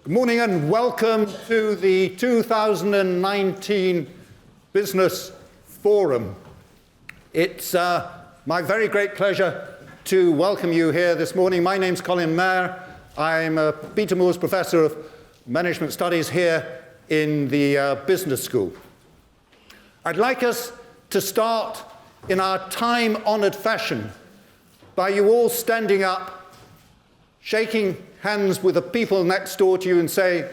Good morning and welcome to the 2019 Business Forum. It's my very great pleasure to welcome you here this morning. My name's Colin. I'm a Peter Moores Professor of Management Studies here in the Business School. I'd like us to start in our time-honored fashion by you all standing up, shaking hands with the people next door to you and say,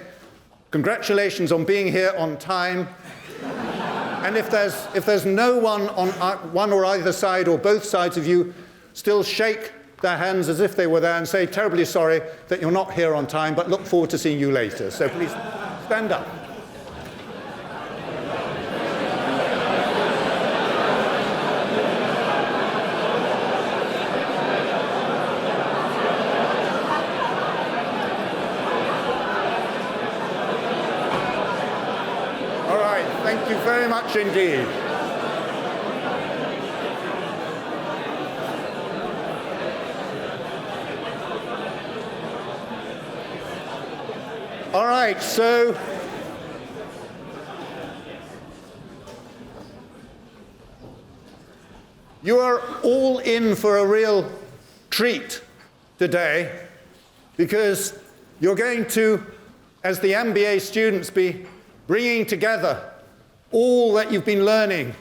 congratulations on being here on time. And if there's no one on one or either side or both sides of you, still shake their hands as if they were there and say, terribly sorry that you're not here on time, but look forward to seeing you later. So please stand up. Thank you very much indeed. All right, so you are all in for a real treat today because you're going to, as the MBA students, be bringing together all that you've been learning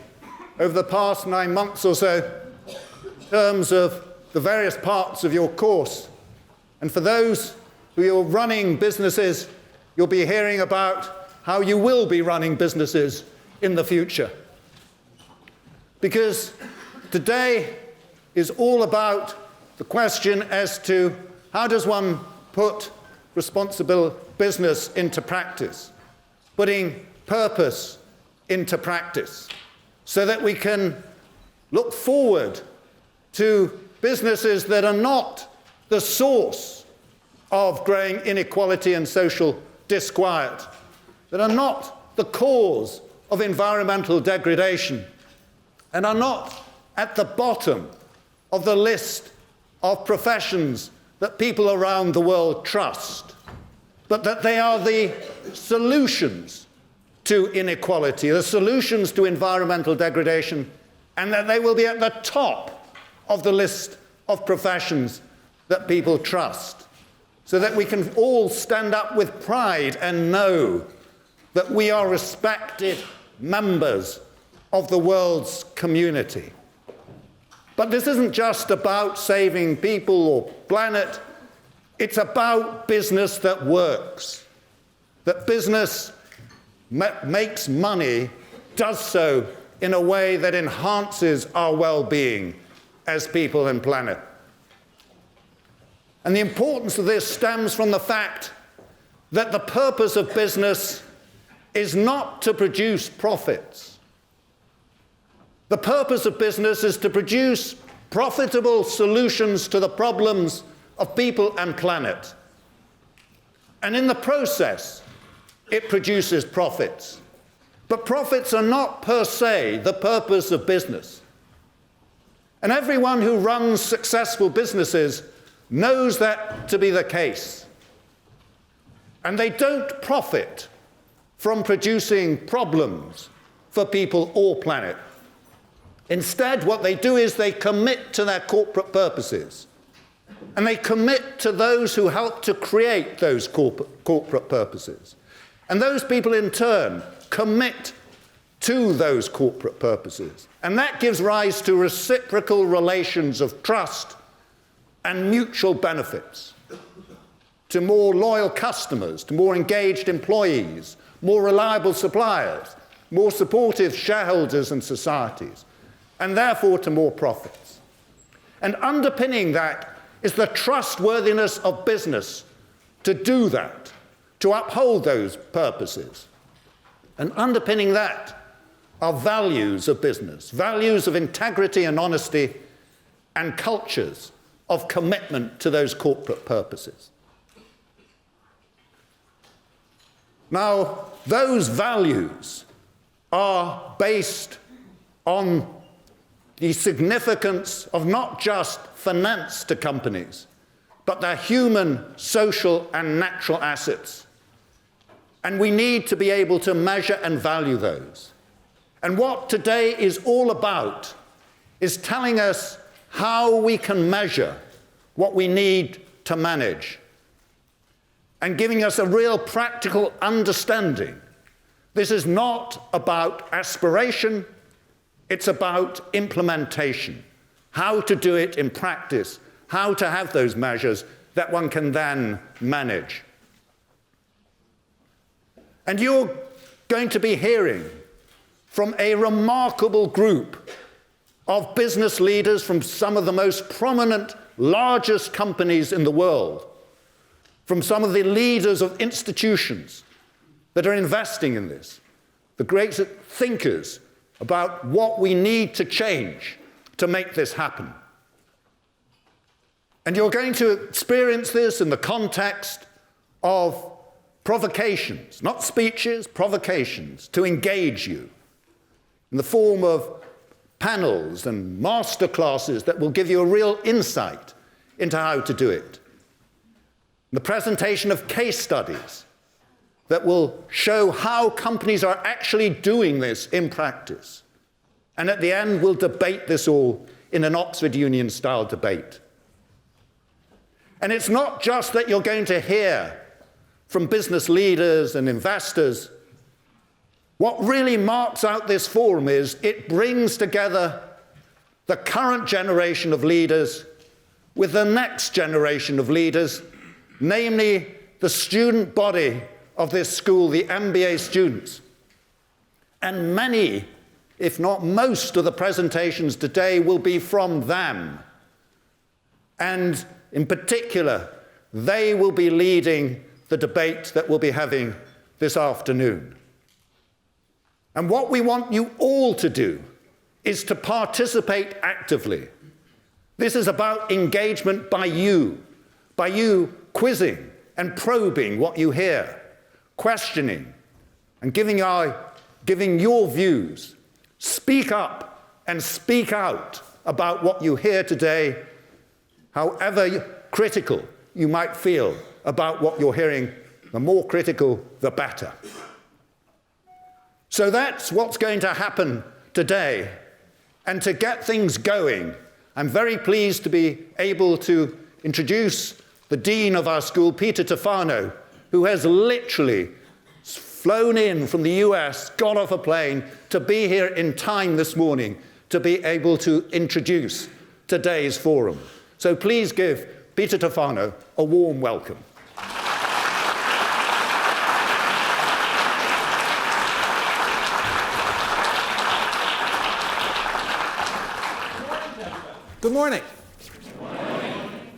over the past 9 months or so in terms of the various parts of your course. And for those who are running businesses, you'll be hearing about how you will be running businesses in the future. Because today is all about the question as to how does one put responsible business into practice, putting purpose into practice, so that we can look forward to businesses that are not the source of growing inequality and social disquiet, that are not the cause of environmental degradation, and are not at the bottom of the list of professions that people around the world trust, but that they are the solutions to inequality, the solutions to environmental degradation, and that they will be at the top of the list of professions that people trust, so that we can all stand up with pride and know that we are respected members of the world's community. But this isn't just about saving people or planet, it's about business that works, that business makes money, does so in a way that enhances our well-being as people and planet. And the importance of this stems from the fact that the purpose of business is not to produce profits. The purpose of business is to produce profitable solutions to the problems of people and planet. And in the process, it produces profits. But profits are not per se the purpose of business. And everyone who runs successful businesses knows that to be the case. And they don't profit from producing problems for people or planet. Instead, what they do is they commit to their corporate purposes. And they commit to those who help to create those corporate purposes. And those people, in turn, commit to those corporate purposes. And that gives rise to reciprocal relations of trust and mutual benefits, to more loyal customers, to more engaged employees, more reliable suppliers, more supportive shareholders and societies, and therefore to more profits. And underpinning that is the trustworthiness of business to do that, to uphold those purposes. And underpinning that are values of business, values of integrity and honesty, and cultures of commitment to those corporate purposes. Now, those values are based on the significance of not just finance to companies, but their human, social, and natural assets And we need to be able to measure and value those. And what today is all about is telling us how we can measure what we need to manage and giving us a real practical understanding. This is not about aspiration, it's about implementation. How to do it in practice, how to have those measures that one can then manage. And you're going to be hearing from a remarkable group of business leaders from some of the most prominent, largest companies in the world, from some of the leaders of institutions that are investing in this, the great thinkers about what we need to change to make this happen. And you're going to experience this in the context of provocations, not speeches, provocations to engage you in the form of panels and master classes that will give you a real insight into how to do it. The presentation of case studies that will show how companies are actually doing this in practice. And at the end, we'll debate this all in an Oxford Union-style debate. And it's not just that you're going to hear from business leaders and investors. What really marks out this forum is it brings together the current generation of leaders with the next generation of leaders, namely the student body of this school, the MBA students. And many, if not most, of the presentations today will be from them. And in particular, they will be leading the debate that we'll be having this afternoon. And what we want you all to do is to participate actively. This is about engagement by you quizzing and probing what you hear, questioning, and giving your views. Speak up and speak out about what you hear today, however critical you might feel about what you're hearing. The more critical, the better. So that's what's going to happen today. And to get things going, I'm very pleased to be able to introduce the dean of our school, Peter Tufano, who has literally flown in from the US, got off a plane to be here in time this morning to be able to introduce today's forum. So please give Peter Tufano a warm welcome. Good morning. Good morning.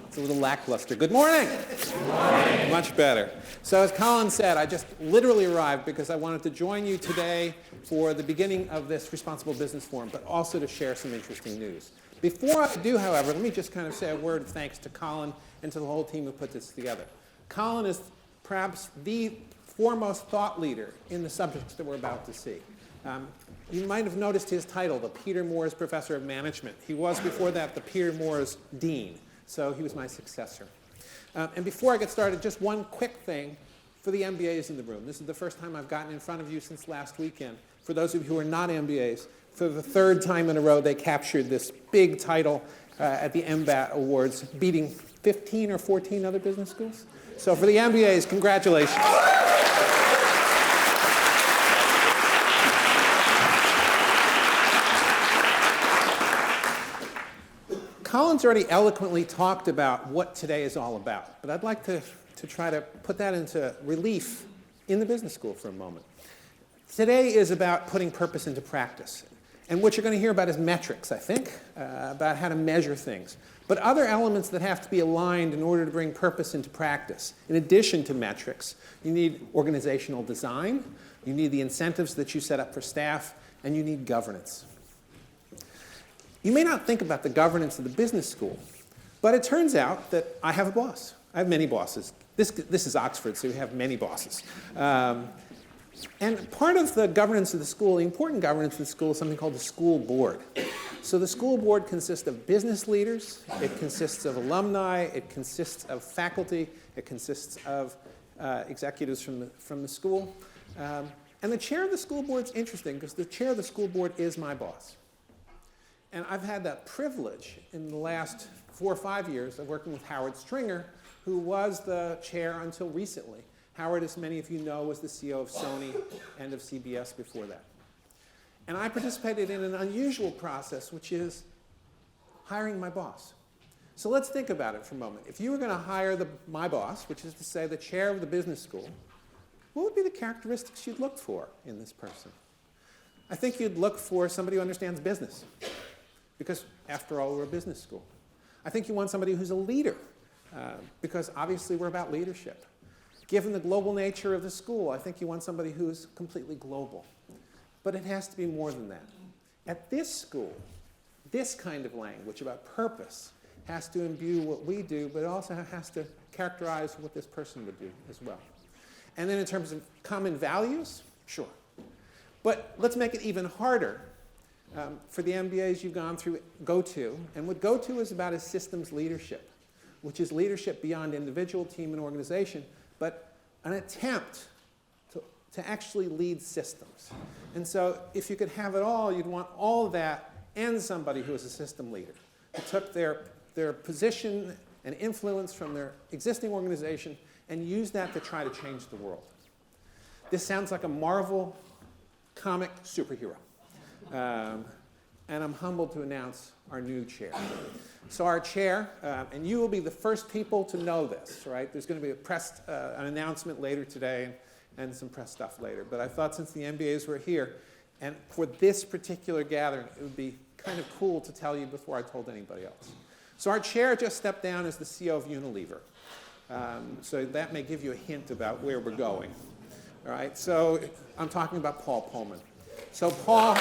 It's a little lackluster. Good morning. Good morning. Much better. So as Colin said, I just literally arrived because I wanted to join you today for the beginning of this Responsible Business Forum, but also to share some interesting news. Before I do, however, let me just kind of say a word of thanks to Colin and to the whole team who put this together. Colin is perhaps the foremost thought leader in the subjects that we're about to see. You might have noticed his title, the Peter Moores Professor of Management. He was, before that, the Peter Moores Dean. So he was my successor. And before I get started, just one quick thing for the MBAs in the room. This is the first time I've gotten in front of you since last weekend. For those of you who are not MBAs, for the third time in a row, they captured this big title at the MBAT Awards, beating 15 or 14 other business schools. So for the MBAs, congratulations. Colin's already eloquently talked about what today is all about, but I'd like to try to put that into relief in the business school for a moment. Today is about putting purpose into practice. And what you're going to hear about is metrics, I think, about how to measure things. But other elements that have to be aligned in order to bring purpose into practice. In addition to metrics, you need organizational design, you need the incentives that you set up for staff, and you need governance. You may not think about the governance of the business school, but it turns out that I have a boss. I have many bosses. This is Oxford, so we have many bosses. And part of the governance of the school, the important governance of the school, is something called the school board. So the school board consists of business leaders, it consists of alumni, it consists of faculty, it consists of executives from the school. And the chair of the school board is interesting because the chair of the school board is my boss. And I've had that privilege in the last 4 or 5 years of working with Howard Stringer, who was the chair until recently. Howard, as many of you know, was the CEO of Sony and of CBS before that. And I participated in an unusual process, which is hiring my boss. So let's think about it for a moment. If you were going to hire my boss, which is to say the chair of the business school, what would be the characteristics you'd look for in this person? I think you'd look for somebody who understands business, because after all, we're a business school. I think you want somebody who's a leader, because obviously we're about leadership. Given the global nature of the school, I think you want somebody who's completely global. But it has to be more than that. At this school, this kind of language about purpose has to imbue what we do, but it also has to characterize what this person would do as well. And then in terms of common values, sure. But let's make it even harder. For the MBAs you've gone through, GoTo. And what GoTo is about is systems leadership, which is leadership beyond individual, team, and organization, but an attempt to actually lead systems. And so if you could have it all, you'd want all of that and somebody who is a system leader, who took their position and influence from their existing organization and used that to try to change the world. This sounds like a Marvel comic superhero. And I'm humbled to announce our new chair. So our chair, and you will be the first people to know this, right? There's going to be an announcement later today and some press stuff later. But I thought since the MBAs were here, and for this particular gathering, it would be kind of cool to tell you before I told anybody else. So our chair just stepped down as the CEO of Unilever. So that may give you a hint about where we're going. All right, so I'm talking about Paul Pullman. So Paul...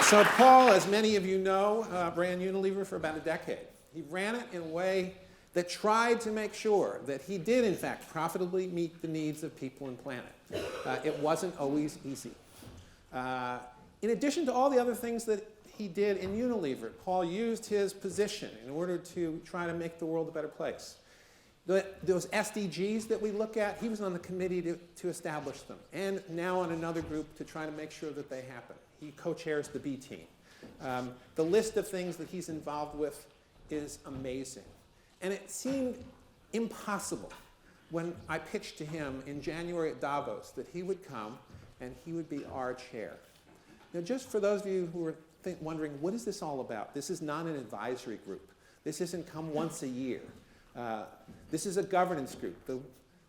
So Paul, as many of you know, ran Unilever for about a decade. He ran it in a way that tried to make sure that he did, in fact, profitably meet the needs of people and planet. It wasn't always easy. In addition to all the other things that he did in Unilever, Paul used his position in order to try to make the world a better place. Those SDGs that we look at, he was on the committee to establish them, and now on another group to try to make sure that they happen. He co-chairs the B team. The list of things that he's involved with is amazing. And it seemed impossible when I pitched to him in January at Davos that he would come and he would be our chair. Now, just for those of you who are wondering, what is this all about? This is not an advisory group. This isn't come once a year. This is a governance group.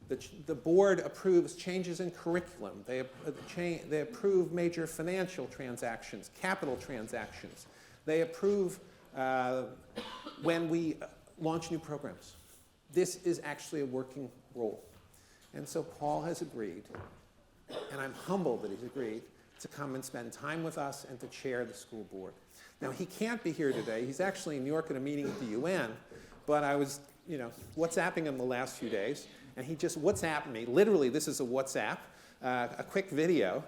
The board approves changes in curriculum. They approve major financial transactions, capital transactions. They approve when we launch new programs. This is actually a working role. And so Paul has agreed, and I'm humbled that he's agreed, to come and spend time with us and to chair the school board. Now, he can't be here today. He's actually in New York at a meeting at the UN, but I was, WhatsApping him the last few days, and he just WhatsApped me. Literally, this is a WhatsApp, a quick video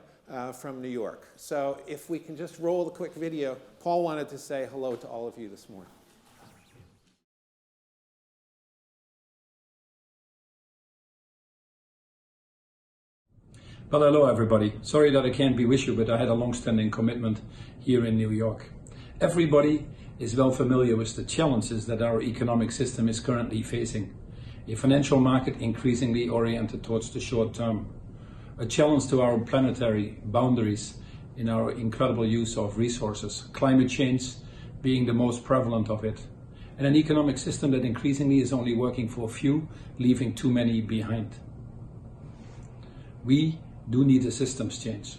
from New York. So if we can just roll the quick video, Paul wanted to say hello to all of you this morning. Well, hello everybody. Sorry that I can't be with you, but I had a long-standing commitment here in New York. Everybody is well familiar with the challenges that our economic system is currently facing. A financial market increasingly oriented towards the short term. A challenge to our planetary boundaries in our incredible use of resources. Climate change being the most prevalent of it. And an economic system that increasingly is only working for a few, leaving too many behind. We do need a systems change.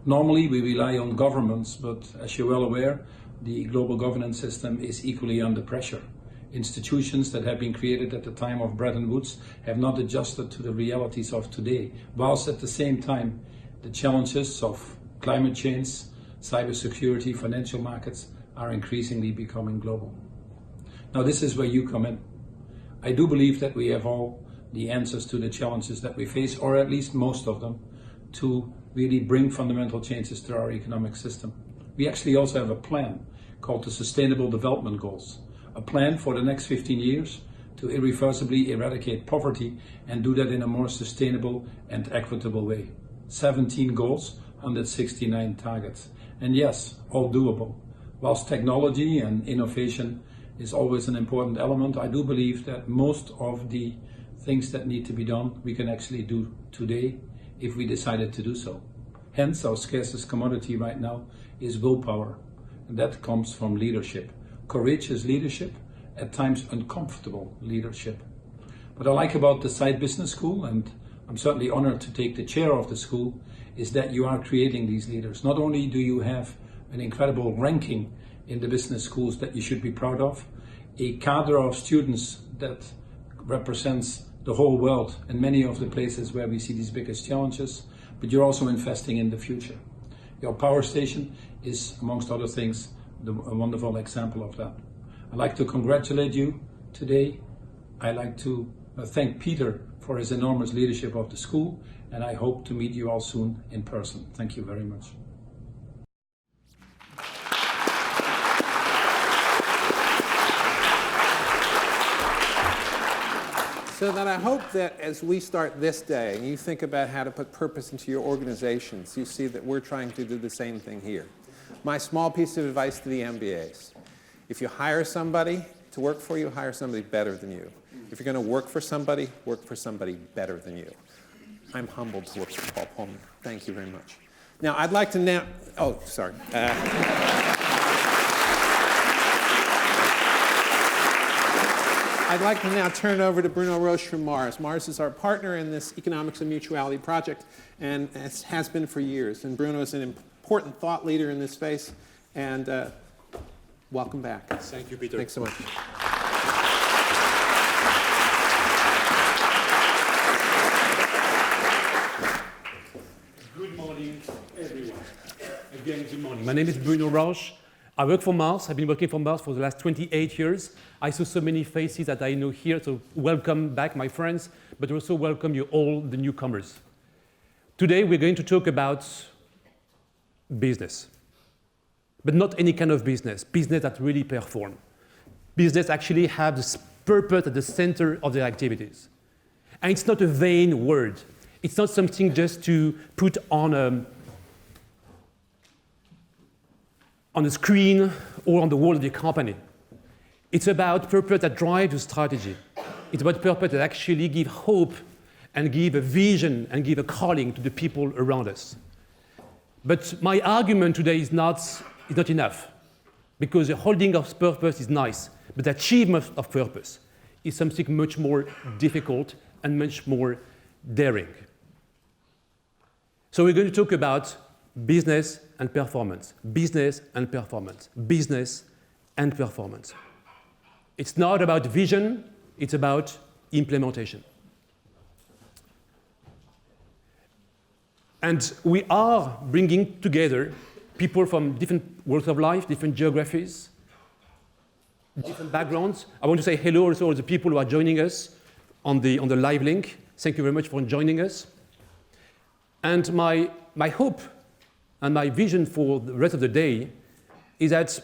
Normally we rely on governments, but as you're well aware, the global governance system is equally under pressure. Institutions that have been created at the time of Bretton Woods have not adjusted to the realities of today, whilst at the same time the challenges of climate change, cybersecurity, financial markets are increasingly becoming global. Now this is where you come in. I do believe that we have all the answers to the challenges that we face, or at least most of them, to really bring fundamental changes to our economic system. We actually also have a plan called the Sustainable Development Goals, a plan for the next 15 years to irreversibly eradicate poverty and do that in a more sustainable and equitable way. 17 goals, 169 targets. And yes, all doable. Whilst technology and innovation is always an important element, I do believe that most of the things that need to be done, we can actually do today if we decided to do so. Hence, our scarcest commodity right now is willpower. And that comes from leadership. Courageous leadership, at times uncomfortable leadership. What I like about the Saïd Business School, and I'm certainly honored to take the chair of the school, is that you are creating these leaders. Not only do you have an incredible ranking in the business schools that you should be proud of, a cadre of students that represents the whole world and many of the places where we see these biggest challenges, but you're also investing in the future. Your power station is, amongst other things, a wonderful example of that. I'd like to congratulate you today. I'd like to thank Peter for his enormous leadership of the school, and I hope to meet you all soon in person. Thank you very much. So that I hope that as we start this day and you think about how to put purpose into your organizations, you see that we're trying to do the same thing here. My small piece of advice to the MBAs: if you hire somebody to work for you, hire somebody better than you. If you're going to work for somebody better than you. I'm humbled to work with Paul Pullman. Thank you very much. Now, I'd like to now, oh, sorry. I'd like to now turn it over to Bruno Roche from Mars. Mars is our partner in this Economics and Mutuality project, and has been for years. And Bruno is an important thought leader in this space. And welcome back. Thank you, Peter. Thanks so much. Good morning, everyone. Again, good morning. My name is Bruno Roche. I work for Mars. I've been working for Mars for the last 28 years. I saw so many faces that I know here, so welcome back, my friends, but also welcome you all, the newcomers. Today, we're going to talk about business, but not any kind of business that really perform. Business actually have this purpose at the center of their activities. And it's not a vain word. It's not something just to put on a screen or on the wall of your company. It's about purpose that drives the strategy. It's about purpose that actually give hope and give a vision and give a calling to the people around us. But my argument today is not enough, because the holding of purpose is nice, but the achievement of purpose is something much more difficult and much more daring. So we're going to talk about business and performance, business and performance, business and performance. It's not about vision, it's about implementation. And we are bringing together people from different walks of life, different geographies, different backgrounds. I want to say hello also to the people who are joining us on the live link. Thank you very much for joining us. And my hope and my vision for the rest of the day is that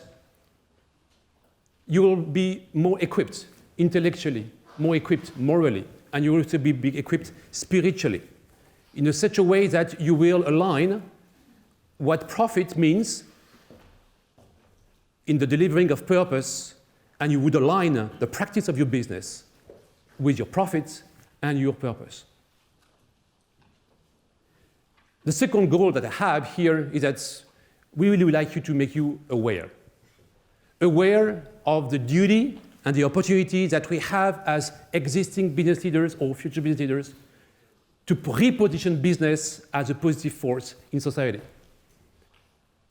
you will be more equipped intellectually, more equipped morally, and you will also be equipped spiritually in such a way that you will align what profit means in the delivering of purpose, and you would align the practice of your business with your profits and your purpose. The second goal that I have here is that we really would like to make you aware of the duty and the opportunity that we have as existing business leaders or future business leaders to reposition business as a positive force in society.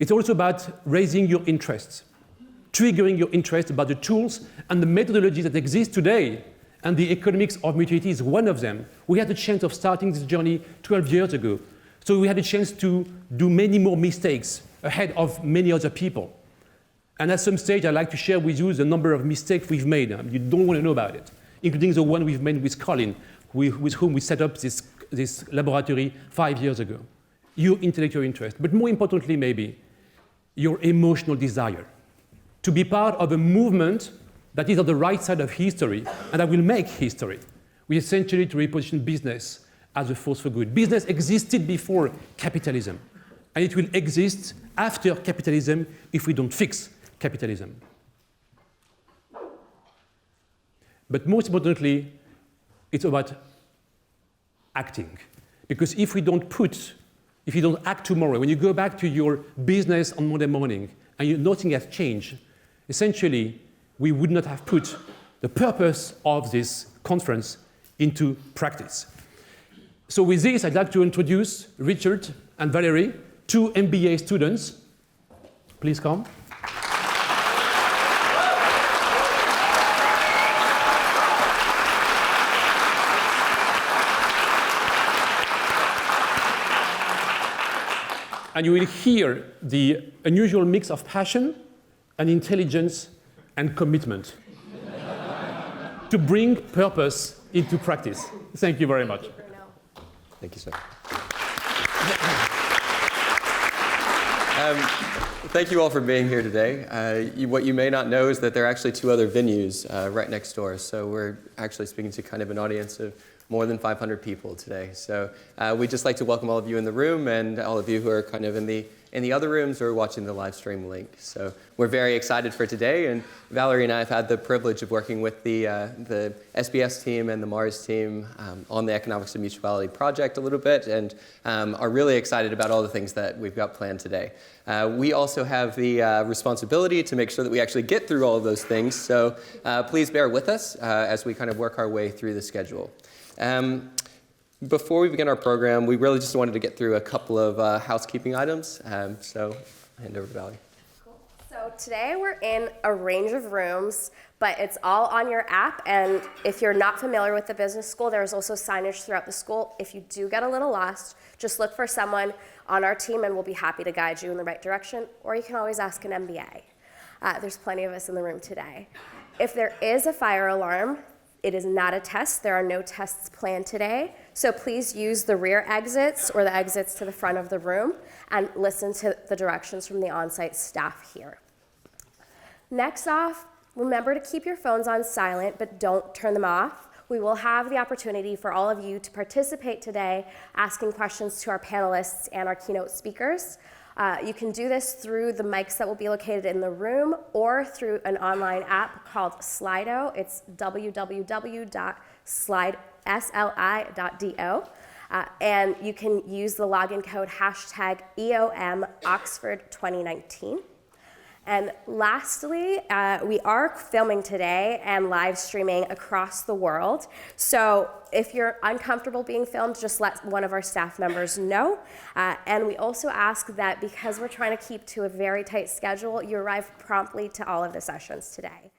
It's also about raising your interests, triggering your interest about the tools and the methodologies that exist today, and the economics of mutuality is one of them. We had the chance of starting this journey 12 years ago, so we had a chance to do many more mistakes ahead of many other people. And at some stage, I'd like to share with you the number of mistakes we've made. You don't want to know about it, including the one we've made with Colin, with whom we set up this laboratory 5 years ago. your intellectual interest, but more importantly, maybe, your emotional desire to be part of a movement that is on the right side of history and that will make history. We essentially to reposition business as a force for good. Business existed before capitalism, and it will exist after capitalism if we don't fix capitalism. But most importantly, it's about acting. Because if you don't act tomorrow, when you go back to your business on Monday morning and nothing has changed, essentially, we would not have put the purpose of this conference into practice. So with this, I'd like to introduce Richard and Valerie, two MBA students. Please come. And you will hear the unusual mix of passion and intelligence and commitment to bring purpose into practice. Thank you very much. Bruno. Thank you, sir. Thank you all for being here today. What you may not know is that there are actually two other venues right next door. So we're actually speaking to kind of an audience of more than 500 people today. So we'd just like to welcome all of you in the room and all of you who are kind of in the other rooms or watching the live stream link. So we're very excited for today, and Valerie and I have had the privilege of working with the SBS team and the Mars team on the Economics of Mutuality project a little bit, and are really excited about all the things that we've got planned today. We also have the responsibility to make sure that we actually get through all of those things, so please bear with us as we kind of work our way through the schedule. Before we begin our program, we really just wanted to get through a couple of housekeeping items. So I'll hand over to Valerie. Cool. So today we're in a range of rooms, but it's all on your app. And if you're not familiar with the business school, there's also signage throughout the school. If you do get a little lost, just look for someone on our team and we'll be happy to guide you in the right direction. Or you can always ask an MBA. There's plenty of us in the room today. If there is a fire alarm, it is not a test. There are no tests planned today. So please use the rear exits or the exits to the front of the room and listen to the directions from the on-site staff here. Next off, remember to keep your phones on silent, but don't turn them off. We will have the opportunity for all of you to participate today, asking questions to our panelists and our keynote speakers. You can do this through the mics that will be located in the room or through an online app called Slido. It's www.sli.do. And you can use the login code #EOMOxford2019. And lastly, we are filming today and live streaming across the world. So if you're uncomfortable being filmed, just let one of our staff members know. And we also ask that because we're trying to keep to a very tight schedule, you arrive promptly to all of the sessions today.